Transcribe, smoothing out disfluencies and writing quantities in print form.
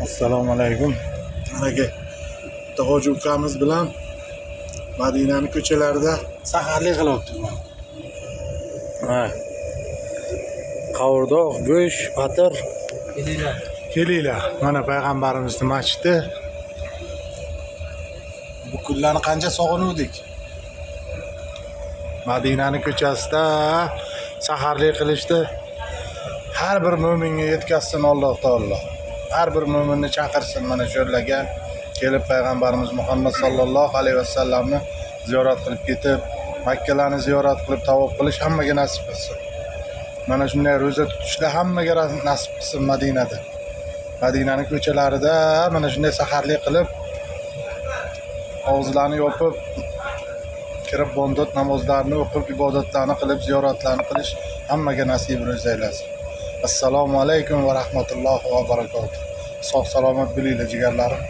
Assalomu alaykum. Aka, Hoji ukamiz bilan Madinaning ko'chalarida saharlik qilyapman. Ha. Qovurdoq, go'sht, patir. Kelinglar. Mana payg'ambarimizning masjidi. Bu kunlarni qancha sog'inuvdik. Madinaning ko'chasida saharlik qilishdi. Har bir mo'minga yetkazsin Alloh taolo. Har bir mo'minni chaqirsin mana shu yerlarga kelib payg'ambarimiz Muhammad sallallohu alayhi vasallamni ziyorat qilib ketib, Makkalarni ziyorat qilib tavof qilish hammaga nasib qilsin. Mana shunday ro'za tutishda hammaga nasib qilsin Madinada. Madinaning ko'chalarida mana shunday saharlik qilib, og'izlarni yopib, kirib bomdod namozlarini o'qib, ibodatlarni qilib, ziyoratlarni qilish hammaga nasib aylasin. Assalomu alaykum va rahmatullohi va barakotuh. Sog' salomat bo'linglar jigarlarim.